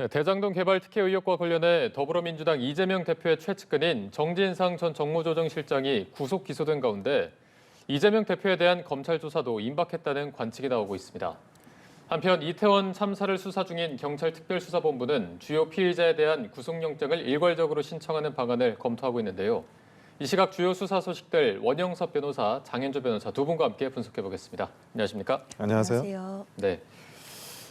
네, 대장동 개발 특혜 의혹과 관련해 더불어민주당 이재명 대표의 최측근인 정진상 전 정무조정실장이 구속 기소된 가운데 이재명 대표에 대한 검찰 조사도 임박했다는 관측이 나오고 있습니다. 한편 이태원 참사를 수사 중인 경찰특별수사본부는 주요 피의자에 대한 구속영장을 일괄적으로 신청하는 방안을 검토하고 있는데요. 이 시각 주요 수사 소식들 원영섭 변호사, 장현주 변호사 두 분과 함께 분석해 보겠습니다. 안녕하십니까? 안녕하세요. 네.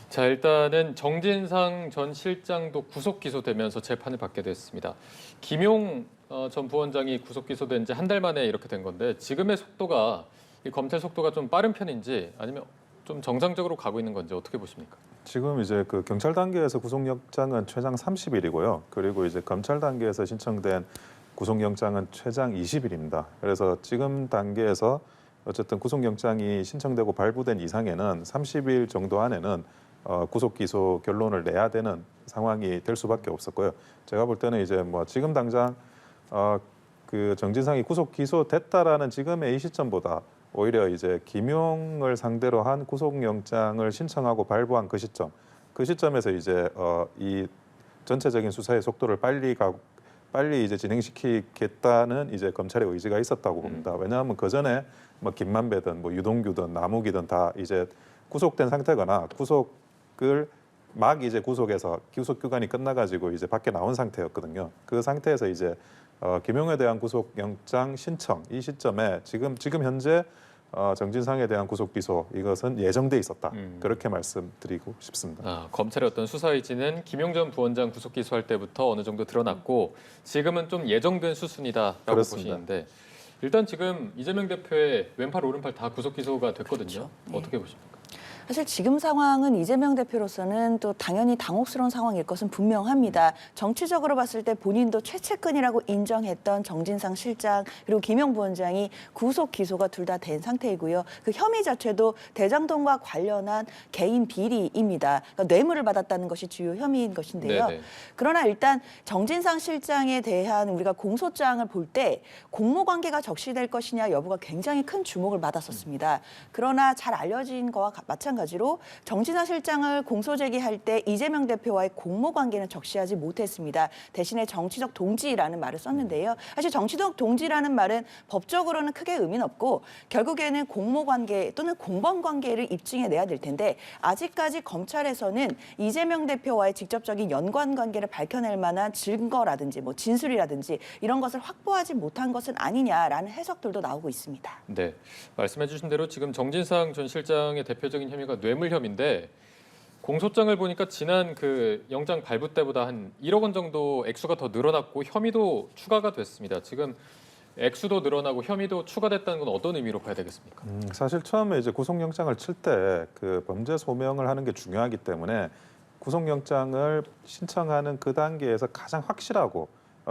자, 일단은 정진상 전 실장도 구속 기소되면서 재판을 받게 됐습니다. 김용 전 부원장이 구속 기소된 지 한 달 만에 이렇게 된 건데 지금의 속도가 이 검찰 속도가 좀 빠른 편인지 아니면 좀 정상적으로 가고 있는 건지 어떻게 보십니까? 지금 이제 그 경찰 단계에서 구속영장은 최장 30일이고요. 그리고 이제 검찰 단계에서 신청된 구속영장은 최장 20일입니다. 그래서 지금 단계에서 어쨌든 구속영장이 신청되고 발부된 이상에는 30일 정도 안에는 구속 기소 결론을 내야 되는 상황이 될 수밖에 없었고요. 제가 볼 때는 이제 뭐 지금 당장 그 정진상이 구속 기소됐다라는 지금의 이 시점보다 오히려 이제 김용을 상대로 한 구속영장을 신청하고 발부한 그 시점에서 이제 이 전체적인 수사의 속도를 빨리 이제 진행시키겠다는 이제 검찰의 의지가 있었다고 봅니다. 왜냐하면 그 전에 뭐 김만배든 뭐 유동규든 남욱이든 다 이제 구속된 상태거나 구속을 막 이제 구속에서 구속 기간이 끝나가지고 이제 밖에 나온 상태였거든요. 그 상태에서 이제 김용에 대한 구속영장 신청 이 시점에 지금 현재 정진상에 대한 구속 기소 이것은 예정돼 있었다. 그렇게 말씀드리고 싶습니다. 검찰의 어떤 수사 의지는 김용 전 부원장 구속 기소할 때부터 어느 정도 드러났고 지금은 좀 예정된 수순이다라고 그렇습니다. 보시는데 일단 지금 이재명 대표의 왼팔 오른팔 다 구속 기소가 됐거든요. 그렇죠. 어떻게 보십니까? 사실 지금 상황은 이재명 대표로서는 또 당연히 당혹스러운 상황일 것은 분명합니다. 정치적으로 봤을 때 본인도 최측근이라고 인정했던 정진상 실장 그리고 김용 부원장이 구속 기소가 둘 다 된 상태이고요. 그 혐의 자체도 대장동과 관련한 개인 비리입니다. 그러니까 뇌물을 받았다는 것이 주요 혐의인 것인데요. 네네. 그러나 일단 정진상 실장에 대한 우리가 공소장을 볼 때 공모관계가 적시될 것이냐 여부가 굉장히 큰 주목을 받았었습니다. 그러나 잘 알려진 거와 마찬가지로 정진상 실장을 공소 제기할 때 이재명 대표와의 공모관계는 적시하지 못했습니다. 대신에 정치적 동지라는 말을 썼는데요. 사실 정치적 동지라는 말은 법적으로는 크게 의미는 없고 결국에는 공모관계 또는 공범관계를 입증해내야 될 텐데 아직까지 검찰에서는 이재명 대표와의 직접적인 연관관계를 밝혀낼 만한 증거라든지 뭐 진술이라든지 이런 것을 확보하지 못한 것은 아니냐라는 해석들도 나오고 있습니다. 네, 말씀해 주신 대로 지금 정진상 전 실장의 대표적인 혐의가 뇌물 혐의인데 공소장을 보니까 지난 그 영장 발부 때보다 한 1억 원 정도 액수가 더 늘어났고 혐의도 추가가 됐습니다. 지금 액수도 늘어나고 혐의도 추가됐다는 건 어떤 의미로 봐야 되겠습니까? 사실 처음에 이제 구속영장을 칠 때 그 범죄 소명을 하는 게 중요하기 때문에 구속영장을 신청하는 그 단계에서 가장 확실하고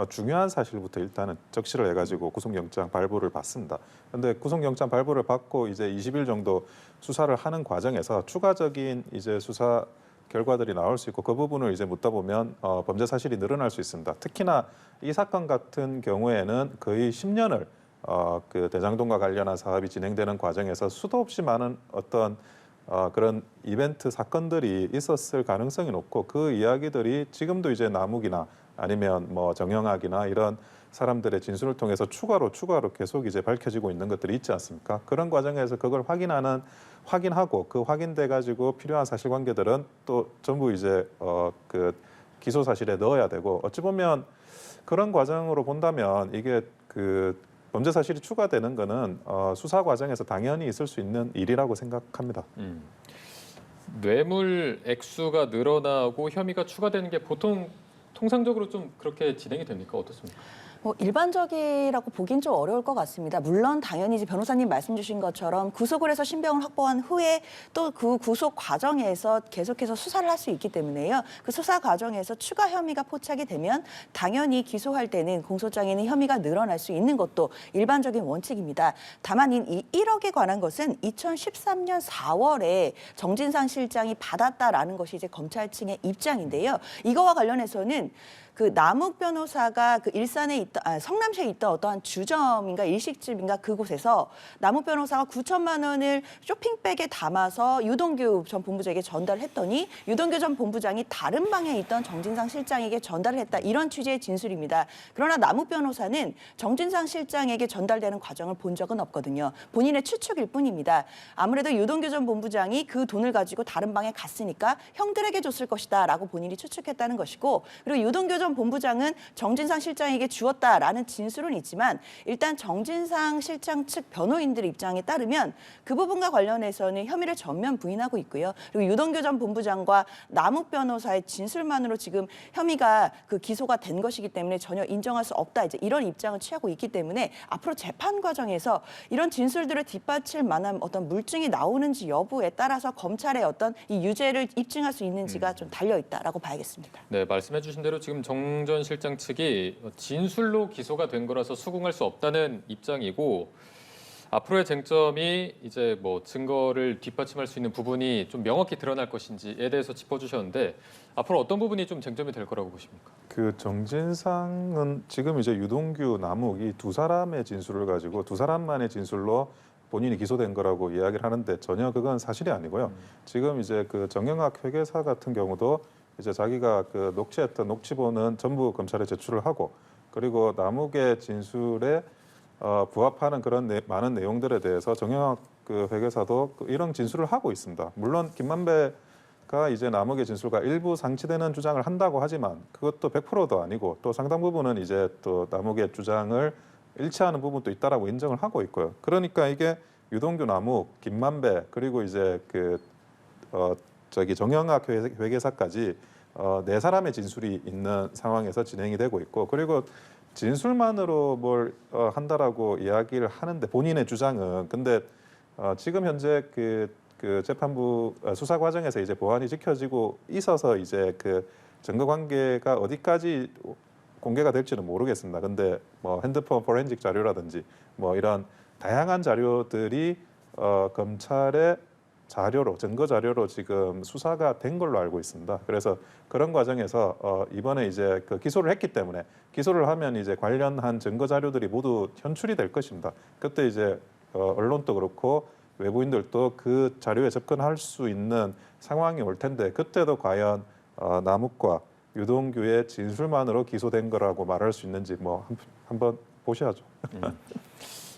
중요한 사실부터 일단은 적시를 해가지고 구속영장 발부를 받습니다. 그런데 구속영장 발부를 받고 이제 20일 정도 수사를 하는 과정에서 추가적인 이제 수사 결과들이 나올 수 있고 그 부분을 이제 묻다 보면 범죄 사실이 늘어날 수 있습니다. 특히나 이 사건 같은 경우에는 거의 10년을 그 대장동과 관련한 사업이 진행되는 과정에서 수도 없이 많은 어떤 그런 이벤트 사건들이 있었을 가능성이 높고 그 이야기들이 지금도 이제 남욱이나 아니면 뭐 정영학이나 이런 사람들의 진술을 통해서 추가로 계속 이제 밝혀지고 있는 것들이 있지 않습니까? 그런 과정에서 그걸 확인하고 그 확인돼 가지고 필요한 사실관계들은 또 전부 이제 그 기소 사실에 넣어야 되고 어찌 보면 그런 과정으로 본다면 이게 그 범죄 사실이 추가되는 거는 수사 과정에서 당연히 있을 수 있는 일이라고 생각합니다. 뇌물 액수가 늘어나고 혐의가 추가되는 게 보통 통상적으로 좀 그렇게 진행이 됩니까? 어떻습니까? 뭐 일반적이라고 보긴 좀 어려울 것 같습니다. 물론 당연히 이제 변호사님 말씀 주신 것처럼 구속을 해서 신병을 확보한 후에 또 그 구속 과정에서 계속해서 수사를 할 수 있기 때문에요. 그 수사 과정에서 추가 혐의가 포착이 되면 당연히 기소할 때는 공소장에는 혐의가 늘어날 수 있는 것도 일반적인 원칙입니다. 다만 이 1억에 관한 것은 2013년 4월에 정진상 실장이 받았다라는 것이 이제 검찰 측의 입장인데요. 이거와 관련해서는 그 남욱 변호사가 그 일산에 성남시에 있던 어떠한 주점인가 일식집인가 그곳에서 남욱 변호사가 9천만 원을 쇼핑백에 담아서 유동규 전 본부장에게 전달했더니 유동규 전 본부장이 다른 방에 있던 정진상 실장에게 전달을 했다. 이런 취지의 진술입니다. 그러나 남욱 변호사는 정진상 실장에게 전달되는 과정을 본 적은 없거든요. 본인의 추측일 뿐입니다. 아무래도 유동규 전 본부장이 그 돈을 가지고 다른 방에 갔으니까 형들에게 줬을 것이다 라고 본인이 추측했다는 것이고, 그리고 유동규 전 본부장은 정진상 실장에게 주었다라는 진술은 있지만 일단 정진상 실장 측 변호인들의 입장에 따르면 그 부분과 관련해서는 혐의를 전면 부인하고 있고요. 그리고 유동규 전 본부장과 남욱 변호사의 진술만으로 지금 혐의가 기소가 된 것이기 때문에 전혀 인정할 수 없다. 이제 이런 입장을 취하고 있기 때문에 앞으로 재판 과정에서 이런 진술들을 뒷받칠 만한 어떤 물증이 나오는지 여부에 따라서 검찰의 어떤 이 유죄를 입증할 수 있는지가 좀 달려 있다라고 봐야겠습니다. 네, 말씀해주신 대로 지금 정 전 실장 측이 진술로 기소가 된 거라서 수긍할 수 없다는 입장이고, 앞으로의 쟁점이 이제 뭐 증거를 뒷받침할 수 있는 부분이 좀 명확히 드러날 것인지에 대해서 짚어주셨는데, 앞으로 어떤 부분이 좀 쟁점이 될 거라고 보십니까? 그 정진상은 지금 이제 유동규, 남욱 이 두 사람의 진술을 가지고 두 사람만의 진술로 본인이 기소된 거라고 이야기를 하는데 전혀 그건 사실이 아니고요. 지금 이제 그 정영학 회계사 같은 경우도 이제 자기가 그 녹취했던 녹취본은 전부 검찰에 제출을 하고, 그리고 남욱의 진술에 부합하는 그런 많은 내용들에 대해서 정영학 그 회계사도 이런 진술을 하고 있습니다. 물론 김만배가 이제 남욱의 진술과 일부 상치되는 주장을 한다고 하지만 그것도 100%도 아니고, 또 상당 부분은 이제 또 남욱의 주장을 일치하는 부분도 있다라고 인정을 하고 있고요. 그러니까 이게 유동규, 남욱, 김만배, 그리고 이제 정영학 회계사까지 네 사람의 진술이 있는 상황에서 진행이 되고 있고, 그리고 진술만으로 뭘 한다라고 이야기를 하는데 본인의 주장은, 근데 지금 현재 그 재판부 수사 과정에서 이제 보안이 지켜지고 있어서 이제 그 증거 관계가 어디까지 공개가 될지는 모르겠습니다. 근데 뭐 핸드폰 포렌식 자료라든지 뭐 이런 다양한 자료들이 검찰의 자료로, 증거 자료로 지금 수사가 된 걸로 알고 있습니다. 그래서 그런 과정에서 이번에 이제 그 기소를 했기 때문에, 기소를 하면 이제 관련한 증거 자료들이 모두 현출이 될 것입니다. 그때 이제 언론도 그렇고 외부인들도 그 자료에 접근할 수 있는 상황이 올 텐데, 그때도 과연 남욱과 유동규의 진술만으로 기소된 거라고 말할 수 있는지 뭐 한번 보셔야죠.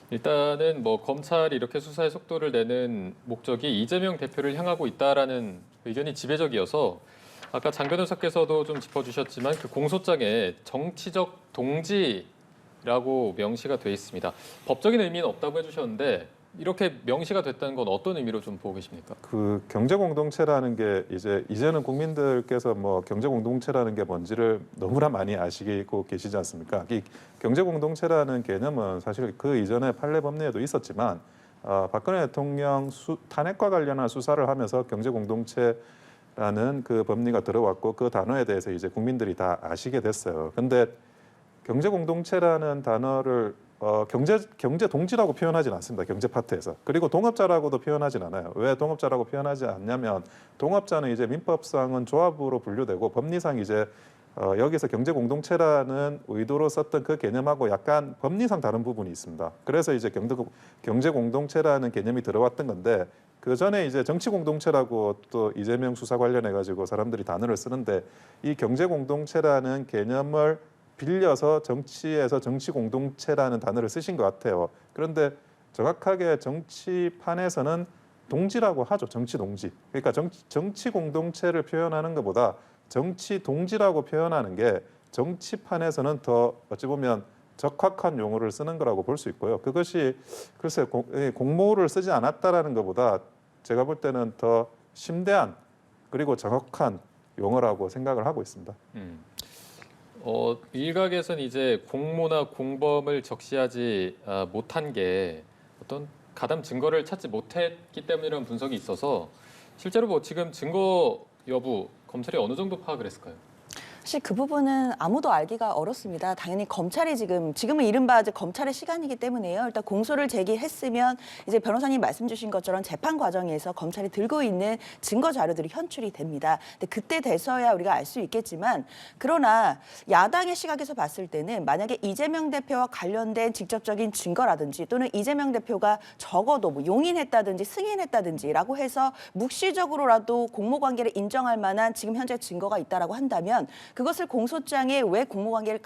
일단은 뭐 검찰이 이렇게 수사의 속도를 내는 목적이 이재명 대표를 향하고 있다라는 의견이 지배적이어서, 아까 장 변호사께서도 좀 짚어주셨지만 그 공소장에 정치적 동지라고 명시가 돼 있습니다. 법적인 의미는 없다고 해주셨는데 이렇게 명시가 됐다는 건 어떤 의미로 좀 보고 계십니까? 그 경제 공동체라는 게 이제는 국민들께서 뭐 경제 공동체라는 게 뭔지를 너무나 많이 아시고 계시지 않습니까? 이 경제 공동체라는 개념은 사실 그 이전에 판례 법리에도 있었지만 박근혜 대통령 탄핵과 관련한 수사를 하면서 경제 공동체라는 그 법리가 들어왔고, 그 단어에 대해서 이제 국민들이 다 아시게 됐어요. 근데 경제 공동체라는 단어를 경제 동지라고 표현하지는 않습니다. 경제 파트에서. 그리고 동업자라고도 표현하진 않아요. 왜 동업자라고 표현하지 않냐면, 동업자는 이제 민법상은 조합으로 분류되고 법리상 이제 여기서 경제 공동체라는 의도로 썼던 그 개념하고 약간 법리상 다른 부분이 있습니다. 그래서 이제 경제 공동체라는 개념이 들어왔던 건데, 그 전에 이제 정치 공동체라고 또 이재명 수사 관련해 가지고 사람들이 단어를 쓰는데, 이 경제 공동체라는 개념을 빌려서 정치에서 정치 공동체라는 단어를 쓰신 것 같아요. 그런데 정확하게 정치판에서는 동지라고 하죠. 정치 동지. 그러니까 정치 공동체를 표현하는 것보다 정치 동지라고 표현하는 게 정치판에서는 더 어찌 보면 적확한 용어를 쓰는 거라고 볼 수 있고요. 그것이 글쎄 공모를 쓰지 않았다라는 것보다 제가 볼 때는 더 심대한 그리고 정확한 용어라고 생각을 하고 있습니다. 일각에서는 이제 공모나 공범을 적시하지 못한 게 어떤 가담 증거를 찾지 못했기 때문이라는 분석이 있어서, 실제로 뭐 지금 증거 여부 검찰이 어느 정도 파악을 했을까요? 사실 그 부분은 아무도 알기가 어렵습니다. 당연히 검찰이 지금은 이른바 이제 검찰의 시간이기 때문에요. 일단 공소를 제기했으면 이제 변호사님 말씀 주신 것처럼 재판 과정에서 검찰이 들고 있는 증거 자료들이 현출이 됩니다. 근데 그때 돼서야 우리가 알 수 있겠지만 그러나 야당의 시각에서 봤을 때는 만약에 이재명 대표와 관련된 직접적인 증거라든지 또는 이재명 대표가 적어도 뭐 용인했다든지 승인했다든지라고 해서 묵시적으로라도 공모관계를 인정할 만한 지금 현재 증거가 있다라고 한다면 그것을 공소장에 왜 공모관계를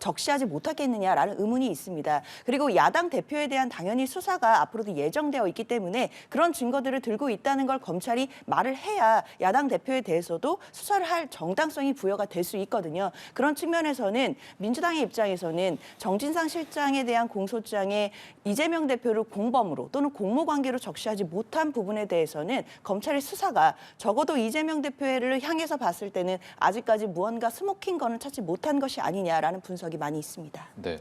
적시하지 못하겠느냐라는 의문이 있습니다. 그리고 야당 대표에 대한 당연히 수사가 앞으로도 예정되어 있기 때문에 그런 증거들을 들고 있다는 걸 검찰이 말을 해야 야당 대표에 대해서도 수사를 할 정당성이 부여가 될 수 있거든요. 그런 측면에서는 민주당의 입장에서는 정진상 실장에 대한 공소장에 이재명 대표를 공범으로 또는 공모관계로 적시하지 못한 부분에 대해서는 검찰의 수사가 적어도 이재명 대표를 향해서 봤을 때는 아직까지 무언가 스모킹 건을 찾지 못한 것이 아니냐라는 분석이 많이 있습니다. 네.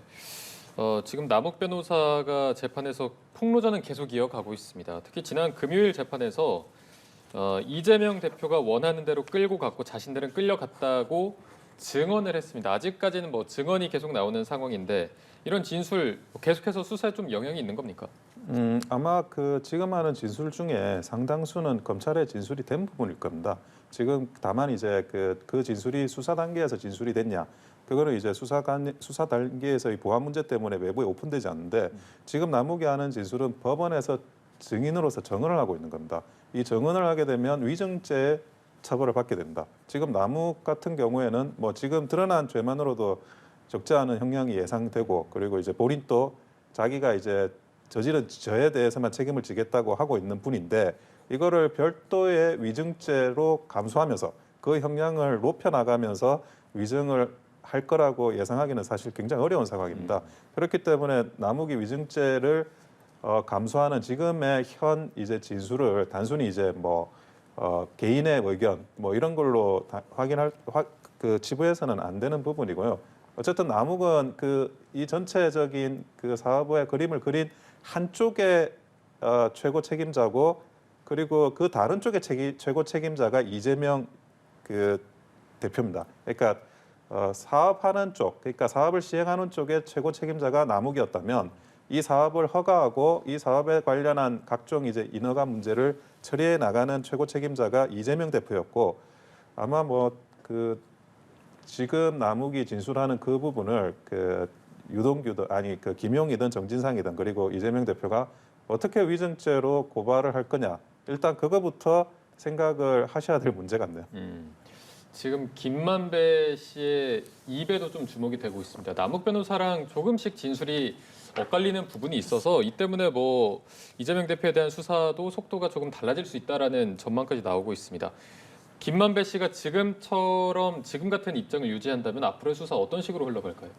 지금 남욱 변호사가 재판에서 폭로전은 계속 이어가고 있습니다. 특히 지난 금요일 재판에서 이재명 대표가 원하는 대로 끌고 갔고 자신들은 끌려갔다고 증언을 했습니다. 아직까지는 뭐 증언이 계속 나오는 상황인데 이런 진술 계속해서 수사에 좀 영향이 있는 겁니까? 아마 그 지금 하는 진술 중에 상당수는 검찰의 진술이 된 부분일 겁니다. 지금 다만 이제 그 진술이 수사 단계에서 진술이 됐냐, 그거는 이제 수사 단계에서의 보안 문제 때문에 외부에 오픈되지 않는데 지금 남욱이 하는 진술은 법원에서 증인으로서 증언을 하고 있는 겁니다. 이 증언을 하게 되면 위증죄 처벌을 받게 됩니다. 지금 남욱 같은 경우에는 뭐 지금 드러난 죄만으로도 적지 않은 형량이 예상되고 그리고 이제 본인도 자기가 이제 저지른 죄에 대해서만 책임을 지겠다고 하고 있는 분인데 이거를 별도의 위증죄로 감수하면서 그 형량을 높여 나가면서 위증을 할 거라고 예상하기는 사실 굉장히 어려운 상황입니다. 그렇기 때문에 남욱이 위증죄를 감수하는 지금의 현 이제 진술을 단순히 이제 뭐 개인의 의견 뭐 이런 걸로 치부해서는 안 되는 부분이고요. 어쨌든 남욱은 이 전체적인 그 사업의 그림을 그린 한쪽의 최고 책임자고 그리고 그 다른 쪽의 최고 책임자가 이재명 그 대표입니다. 그러니까 사업하는 쪽, 그러니까 사업을 시행하는 쪽의 최고 책임자가 남욱이었다면 이 사업을 허가하고 이 사업에 관련한 각종 이제 인허가 문제를 처리해 나가는 최고 책임자가 이재명 대표였고 아마 뭐 지금 남욱이 진술하는 그 부분을 김용이든 정진상이든 그리고 이재명 대표가 어떻게 위증죄로 고발을 할 거냐 일단 그거부터 생각을 하셔야 될 문제 같네요. 지금 김만배 씨의 입에도 좀 주목이 되고 있습니다. 남욱 변호사랑 조금씩 진술이 엇갈리는 부분이 있어서 이 때문에 뭐 이재명 대표에 대한 수사도 속도가 조금 달라질 수 있다라는 전망까지 나오고 있습니다. 김만배 씨가 지금 같은 입장을 유지한다면 앞으로의 수사 어떤 식으로 흘러갈까요?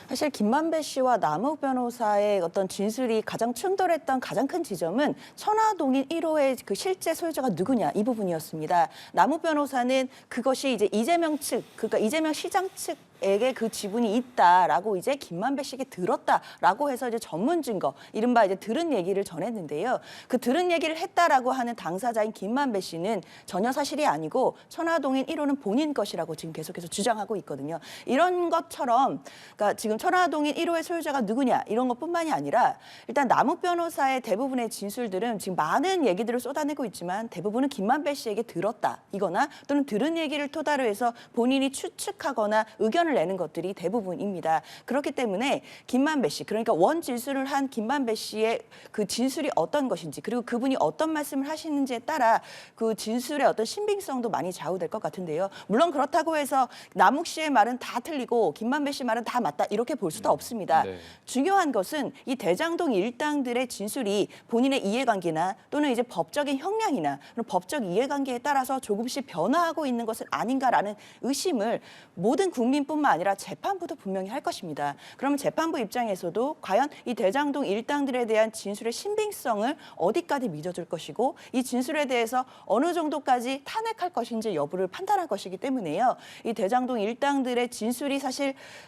사실 김만배 씨와 남욱 변호사의 어떤 진술이 가장 충돌했던 가장 큰 지점은 천화동인 1호의 그 실제 소유자가 누구냐 이 부분이었습니다. 남욱 변호사는 그것이 이제 이재명 측, 그러니까 이재명 시장 측에게 그 지분이 있다라고 이제 김만배 씨에게 들었다라고 해서 이제 전문 증거, 이른바 이제 들은 얘기를 전했는데요. 그 들은 얘기를 했다라고 하는 당사자인 김만배 씨는 전혀 사실이 아니고 천화동인 1호는 본인 것이라고 지금 계속해서 주장하고 있거든요. 이런 것처럼 그러니까 지금 천화동인 1호의 소유자가 누구냐 이런 것뿐만이 아니라 일단 남욱 변호사의 대부분의 진술들은 지금 많은 얘기들을 쏟아내고 있지만 대부분은 김만배 씨에게 들었다 이거나 또는 들은 얘기를 토대로 해서 본인이 추측하거나 의견을 내는 것들이 대부분입니다. 그렇기 때문에 김만배 씨, 그러니까 원 진술을 한 김만배 씨의 그 진술이 어떤 것인지 그리고 그분이 어떤 말씀을 하시는지에 따라 그 진술의 어떤 신빙성도 많이 좌우될 것 같은데요. 물론 그렇다고 해서 남욱 씨의 말은 다 틀리고 김만배 씨 말은 다 맞다 이렇게 볼 수도 없습니다. 네. 중요한 것은 이 대장동 일당들의 진술이 본인의 이해관계나 또는 이제 법적인 형량이나 법적 이해관계에 따라서 조금씩 변화하고 있는 것은 아닌가라는 의심을 모든 국민뿐만 아니라 재판부도 분명히 할 것입니다. 그러면 재판부 입장에서도 과연 이 대장동 일당들에 대한 진술의 신빙성을 어디까지 믿어줄 것이고 이 진술에 대해서 어느 정도까지 탄핵할 것인지 여부를 판단할 것이기 때문에요. 이 대장동 일당들의 진술이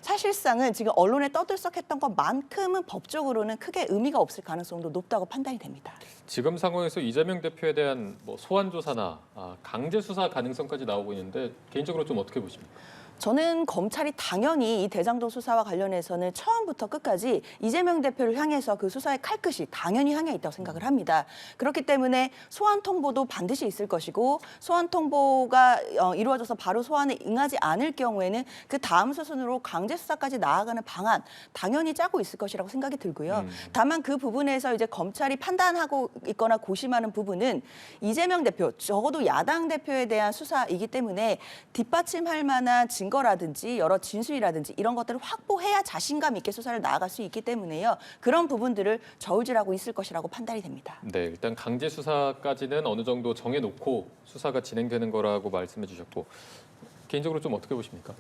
사실상은 지금 언론에 떠들썩했던 것만큼은 법적으로는 크게 의미가 없을 가능성도 높다고 판단이 됩니다. 지금 상황에서 이재명 대표에 대한 뭐 소환 조사나 강제 수사 가능성까지 나오고 있는데 개인적으로 좀 어떻게 보십니까? 저는 검찰이 당연히 이 대장동 수사와 관련해서는 처음부터 끝까지 이재명 대표를 향해서 그 수사의 칼끝이 당연히 향해 있다고 생각을 합니다. 그렇기 때문에 소환 통보도 반드시 있을 것이고 소환 통보가 이루어져서 바로 소환에 응하지 않을 경우에는 그 다음 수순으로 강제 수사까지 나아가는 방안 당연히 짜고 있을 것이라고 생각이 들고요. 다만 그 부분에서 이제 검찰이 판단하고 있거나 고심하는 부분은 이재명 대표, 적어도 야당 대표에 대한 수사이기 때문에 뒷받침할 만한 증거라든지 여러 진술이라든지 이런 것들을 확보해야 자신감 있게 수사를 나아갈 수 있기 때문에요. 그런 부분들을 저울질하고 있을 것이라고 판단이 됩니다. 네, 일단 강제 수사까지는 어느 정도 정해놓고 수사가 진행되는 거라고 말씀해 주셨고 개인적으로 좀 어떻게 보십니까?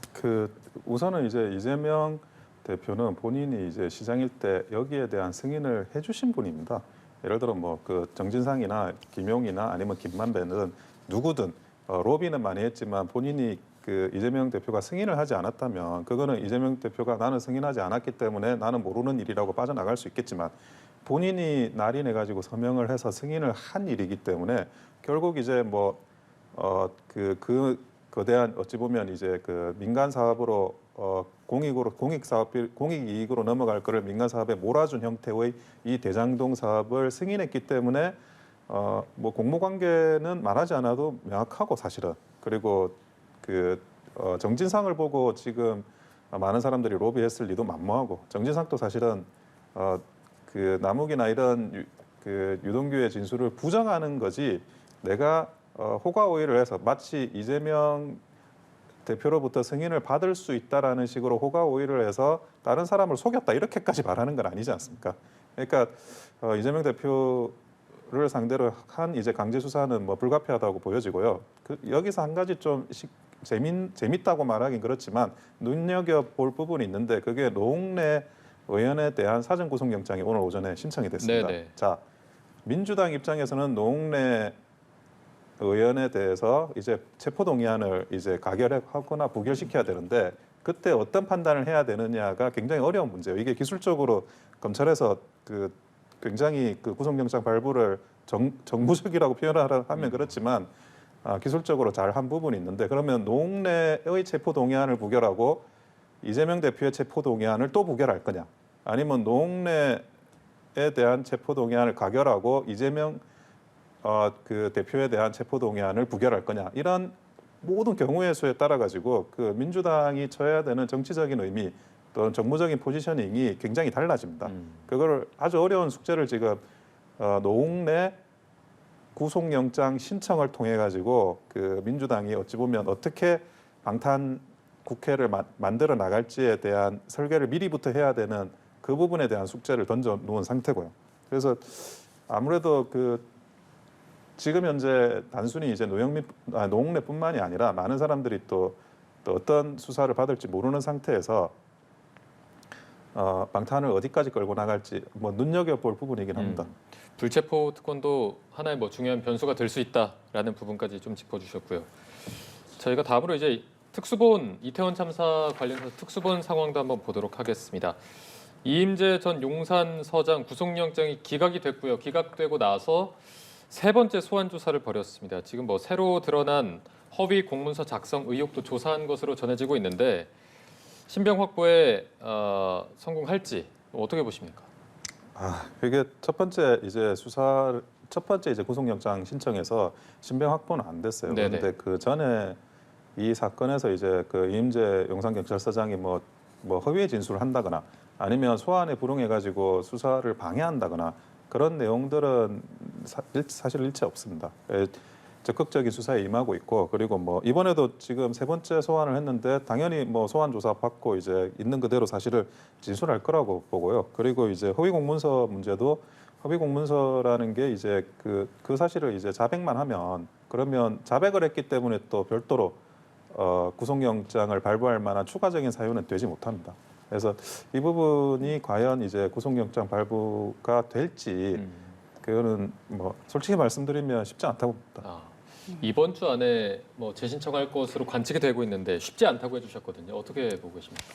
우선은 이제 이재명 대표는 본인이 이제 시장일 때 여기에 대한 승인을 해주신 분입니다. 예를 들어 뭐 그 정진상이나 김용이나 아니면 김만배는 누구든 로비는 많이 했지만 본인이 그 이재명 대표가 승인을 하지 않았다면 그거는 이재명 대표가 나는 승인하지 않았기 때문에 나는 모르는 일이라고 빠져나갈 수 있겠지만 본인이 날인해 가지고 서명을 해서 승인을 한 일이기 때문에 결국 이제 그 거대한 어찌 보면 이제 그 민간 사업으로 공익 이익으로 넘어갈 거를 민간 사업에 몰아준 형태의 이 대장동 사업을 승인했기 때문에 뭐 공모 관계는 말하지 않아도 명확하고 사실은 그리고 정진상을 보고 지금 많은 사람들이 로비했을 리도 만무하고 정진상도 사실은 그 남욱이나 이런 유동규의 진술을 부정하는 거지 내가 호가 오일을 해서 마치 이재명 대표로부터 승인을 받을 수 있다라는 식으로 호가 오일을 해서 다른 사람을 속였다 이렇게까지 말하는 건 아니지 않습니까? 그러니까 이재명 대표를 상대로 한 이제 강제 수사는 뭐 불가피하다고 보여지고요. 여기서 한 가지 좀 재밌다고 말하긴 그렇지만 눈여겨볼 부분이 있는데 그게 노웅래 의원에 대한 사전 구속영장이 오늘 오전에 신청이 됐습니다. 네네. 자, 민주당 입장에서는 노웅래 의원에 대해서 이제 체포동의안을 이제 가결하거나 부결시켜야 되는데 그때 어떤 판단을 해야 되느냐가 굉장히 어려운 문제예요. 이게 기술적으로 검찰에서 굉장히 구속영장 발부를 정무적이라고 하면 그렇지만 기술적으로 잘 한 부분이 있는데 그러면 노웅래의 체포동의안을 부결하고 이재명 대표의 체포동의안을 또 부결할 거냐? 아니면 노웅래에 대한 체포동의안을 가결하고 이재명 그 대표에 대한 체포동의안을 부결할 거냐? 이런 모든 경우의 수에 따라 가지고 그 민주당이 쳐야 되는 정치적인 의미 또는 정무적인 포지셔닝이 굉장히 달라집니다. 그거를 아주 어려운 숙제를 지금 노웅래 구속영장 신청을 통해 가지고 그 민주당이 어찌 보면 어떻게 방탄 국회를 만들어 나갈지에 대한 설계를 미리부터 해야 되는 그 부분에 대한 숙제를 던져 놓은 상태고요. 그래서 아무래도 지금 현재 단순히 이제 노웅래뿐만이 아니라 많은 사람들이 또 어떤 수사를 받을지 모르는 상태에서 방탄을 어디까지 끌고 나갈지 뭐 눈여겨볼 부분이긴 합니다. 불체포 특권도 하나의 뭐 중요한 변수가 될 수 있다라는 부분까지 좀 짚어주셨고요. 저희가 다음으로 이제 특수본 이태원 참사 관련해서 특수본 상황도 한번 보도록 하겠습니다. 이임재 전 용산서장 구속영장이 기각이 됐고요. 기각되고 나서 세 번째 소환 조사를 벌였습니다. 지금 뭐 새로 드러난 허위 공문서 작성 의혹도 조사한 것으로 전해지고 있는데 신병 확보에 성공할지 어떻게 보십니까? 이게 첫 번째 이제 구속영장 신청에서 신병 확보는 안 됐어요. 네네. 그런데 그 전에 이 사건에서 이제 그 이임재 용산경찰서장이 뭐 허위의 진술을 한다거나 아니면 소환에 불응해가지고 수사를 방해한다거나 그런 내용들은 사실 일체 없습니다. 적극적인 수사에 임하고 있고 그리고 뭐 이번에도 지금 세 번째 소환을 했는데 당연히 뭐 소환 조사 받고 이제 있는 그대로 사실을 진술할 거라고 보고요. 그리고 이제 허위 공문서 문제도 허위 공문서라는 게 이제 그 사실을 이제 자백만 하면 그러면 자백을 했기 때문에 또 별도로 구속영장을 발부할 만한 추가적인 사유는 되지 못합니다. 그래서 이 부분이 과연 이제 구속영장 발부가 될지 그거는 뭐 솔직히 말씀드리면 쉽지 않다고 봅니다. 이번 주 안에 뭐 재신청할 것으로 관측이 되고 있는데 쉽지 않다고 해주셨거든요. 어떻게 보고 계십니까?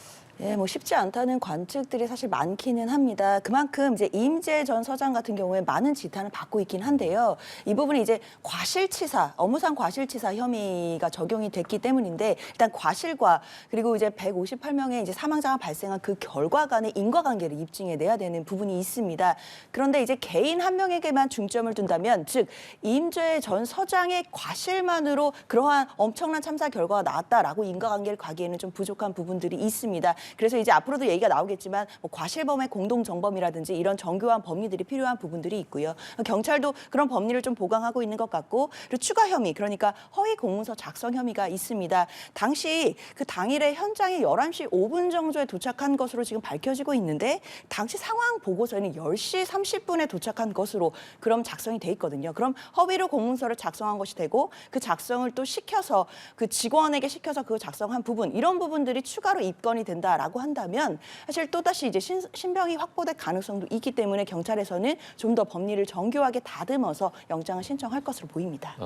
예, 뭐 쉽지 않다는 관측들이 사실 많기는 합니다. 그만큼 이제 이임재 전 서장 같은 경우에 많은 지탄을 받고 있긴 한데요. 이 부분이 이제 과실치사, 업무상 과실치사 혐의가 적용이 됐기 때문인데 일단 과실과 그리고 이제 158명의 이제 사망자가 발생한 그 결과 간의 인과관계를 입증해내야 되는 부분이 있습니다. 그런데 이제 개인 한 명에게만 중점을 둔다면, 즉 이임재 전 서장의 과실만으로 그러한 엄청난 참사 결과가 나왔다라고 인과관계를 가기에는 좀 부족한 부분들이 있습니다. 그래서 이제 앞으로도 얘기가 나오겠지만 뭐 과실범의 공동정범이라든지 이런 정교한 법리들이 필요한 부분들이 있고요. 경찰도 그런 법리를 좀 보강하고 있는 것 같고, 그리고 추가 혐의, 그러니까 허위 공문서 작성 혐의가 있습니다. 당시 그 당일에 현장에 11시 5분 정도에 도착한 것으로 지금 밝혀지고 있는데, 당시 상황 보고서에는 10시 30분에 도착한 것으로 그럼 작성이 돼 있거든요. 그럼 허위로 공문서를 작성한 것이 되고, 그 작성을 또 시켜서 그 직원에게 시켜서 그 작성한 부분, 이런 부분들이 추가로 입건이 된다라고 한다면 사실 또다시 이제 신병이 확보될 가능성도 있기 때문에 경찰에서는 좀 더 법리를 정교하게 다듬어서 영장을 신청할 것으로 보입니다.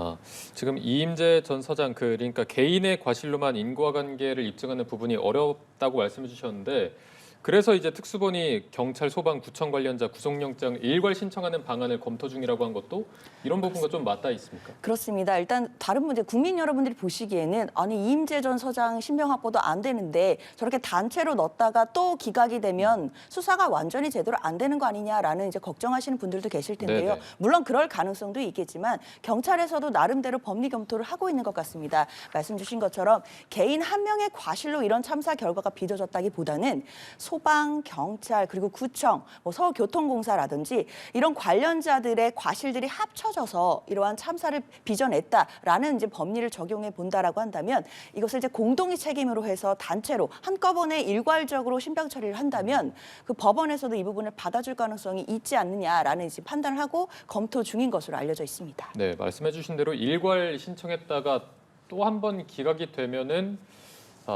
지금 이임재 전 서장 그러니까 개인의 과실로만 인과관계를 입증하는 부분이 어렵다고 말씀해 주셨는데, 그래서 이제 특수본이 경찰, 소방, 구청 관련자 구속영장 일괄 신청하는 방안을 검토 중이라고 한 것도 이런 부분과 좀 맞닿아 있습니까? 그렇습니다. 일단 다른 문제, 국민 여러분들이 보시기에는 아니 이임재 전 서장 신병 확보도 안 되는데 저렇게 단체로 넣었다가 또 기각이 되면 수사가 완전히 제대로 안 되는 거 아니냐라는 이제 걱정하시는 분들도 계실 텐데요. 네네. 물론 그럴 가능성도 있겠지만 경찰에서도 나름대로 법리 검토를 하고 있는 것 같습니다. 말씀 주신 것처럼 개인 한 명의 과실로 이런 참사 결과가 빚어졌다기보다는 소방, 경찰, 그리고 구청, 뭐 서울교통공사라든지 이런 관련자들의 과실들이 합쳐져서 이러한 참사를 빚어냈다라는 이제 법리를 적용해 본다라고 한다면, 이것을 이제 공동의 책임으로 해서 단체로 한꺼번에 일괄적으로 신병 처리를 한다면 그 법원에서도 이 부분을 받아줄 가능성이 있지 않느냐라는 이제 판단을 하고 검토 중인 것으로 알려져 있습니다. 네, 말씀해주신 대로 일괄 신청했다가 또 한 번 기각이 되면은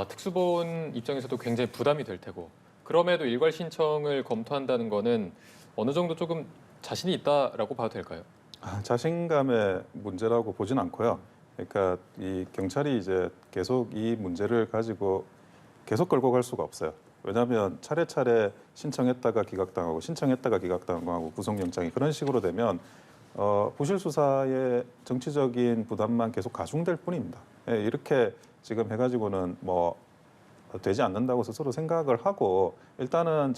특수본 입장에서도 굉장히 부담이 될 테고, 그럼에도 일괄 신청을 검토한다는 거는 어느 정도 조금 자신이 있다라고 봐도 될까요? 자신감의 문제라고 보진 않고요. 그러니까 이 경찰이 이제 계속 이 문제를 가지고 계속 끌고 갈 수가 없어요. 왜냐하면 차례차례 신청했다가 기각당하고 신청했다가 기각당하고 구속영장이 그런 식으로 되면 부실 수사의 정치적인 부담만 계속 가중될 뿐입니다. 예, 이렇게 지금 해가지고는 뭐 되지 않는다고 스스로 생각을 하고, 일단은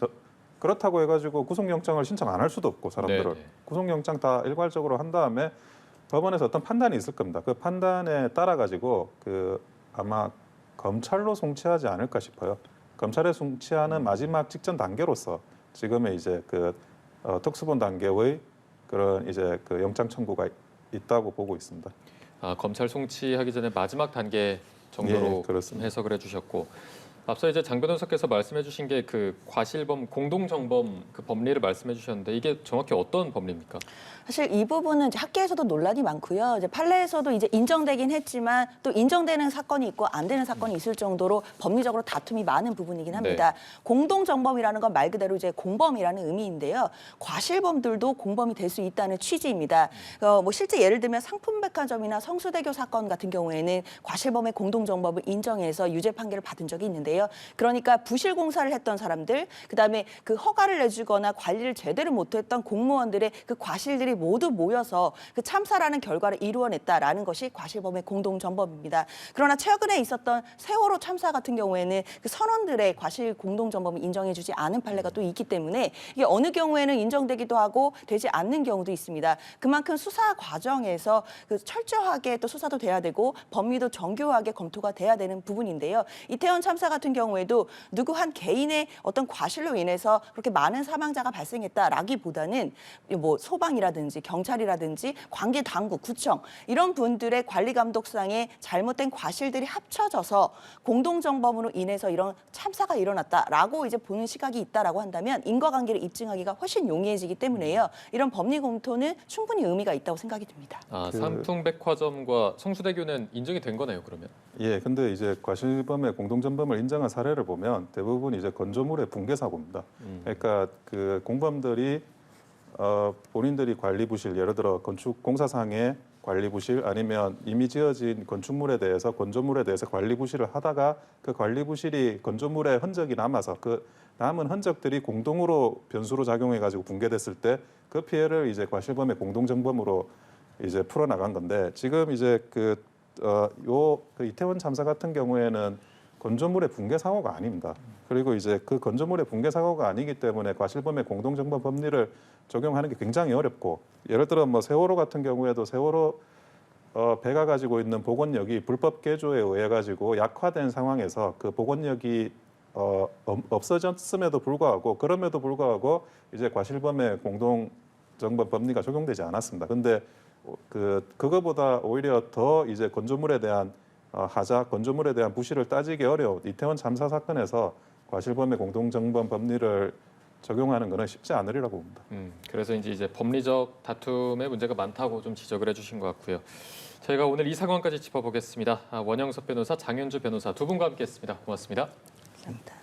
그렇다고 해가지고 구속영장을 신청 안 할 수도 없고, 사람들을 네네. 구속영장 다 일괄적으로 한 다음에 법원에서 어떤 판단이 있을 겁니다. 그 판단에 따라 가지고 아마 검찰로 송치하지 않을까 싶어요. 검찰에 송치하는 마지막 직전 단계로서 지금의 이제 특수본 단계의 그런 이제 영장 청구가 있다고 보고 있습니다. 검찰 송치하기 전에 마지막 단계 정도로 예, 그렇습니다. 해석을 해주셨고, 앞서 이제 장 변호사께서 말씀해주신 게 그 과실범, 공동정범 그 법리를 말씀해주셨는데, 이게 정확히 어떤 법리입니까? 사실 이 부분은 이제 학계에서도 논란이 많고요. 이제 판례에서도 이제 인정되긴 했지만 또 인정되는 사건이 있고 안 되는 사건이 있을 정도로 법리적으로 다툼이 많은 부분이긴 합니다. 공동정범이라는 건 말 그대로 이제 공범이라는 의미인데요. 과실범들도 공범이 될 수 있다는 취지입니다. 뭐 실제 예를 들면 상품백화점이나 성수대교 사건 같은 경우에는 과실범의 공동정범을 인정해서 유죄 판결을 받은 적이 있는데요. 그러니까 부실공사를 했던 사람들, 그다음에 그 허가를 내주거나 관리를 제대로 못했던 공무원들의 그 과실들이 모두 모여서 그 참사라는 결과를 이루어냈다라는 것이 과실범의 공동정범입니다. 그러나 최근에 있었던 세월호 참사 같은 경우에는 그 선원들의 과실 공동정범을 인정해주지 않은 판례가 또 있기 때문에 이게 어느 경우에는 인정되기도 하고 되지 않는 경우도 있습니다. 그만큼 수사 과정에서 그 철저하게 또 수사도 돼야 되고 법리도 정교하게 검토가 돼야 되는 부분인데요. 이태원 참사 같은 경우에도 누구 한 개인의 어떤 과실로 인해서 그렇게 많은 사망자가 발생했다라기보다는 뭐 소방이라든지 경찰이라든지 관계 당국, 구청 이런 분들의 관리 감독상의 잘못된 과실들이 합쳐져서 공동정범으로 인해서 이런 참사가 일어났다라고 이제 보는 시각이 있다라고 한다면 인과관계를 입증하기가 훨씬 용이해지기 때문에요. 이런 법리 검토는 충분히 의미가 있다고 생각이 듭니다. 상품백화점과 성수대교는 인정이 된 거네요, 그러면? 예, 근데 이제 과실범의 공동정범을 인정한 사례를 보면 대부분 이제 건조물의 붕괴 사고입니다. 그러니까 그 공범들이 본인들이 관리 부실, 예를 들어 건축 공사상의 관리 부실 아니면 이미 지어진 건축물에 대해서 건조물에 대해서 관리 부실을 하다가 그 관리 부실이 건조물에 흔적이 남아서 그 남은 흔적들이 공동으로 변수로 작용해 가지고 붕괴됐을 때 그 피해를 이제 과실범의 공동정범으로 이제 풀어나간 건데 지금 이제 그 이태원 참사 같은 경우에는 건조물의 붕괴 사고가 아닙니다. 그리고 이제 그 건조물의 붕괴 사고가 아니기 때문에 과실범의 공동정범 법리를 적용하는 게 굉장히 어렵고 예를 들어 뭐 세월호 같은 경우에도 세월호 배가 가지고 있는 복원력이 불법 개조에 의해 가지고 약화된 상황에서 그 복원력이 없어졌음에도 불구하고 그럼에도 불구하고 이제 과실범의 공동정범 법리가 적용되지 않았습니다. 근데 그거보다 오히려 더 이제 건조물에 대한 건조물에 대한 부실을 따지기 어려운 이태원 참사 사건에서 과실범의 공동정범 법리를 적용하는 것은 쉽지 않으리라고 봅니다. 그래서 이제 법리적 다툼의 문제가 많다고 좀 지적을 해주신 것 같고요. 저희가 오늘 이 상황까지 짚어보겠습니다. 원영석 변호사, 장현주 변호사 두 분과 함께했습니다. 고맙습니다. 감사합니다.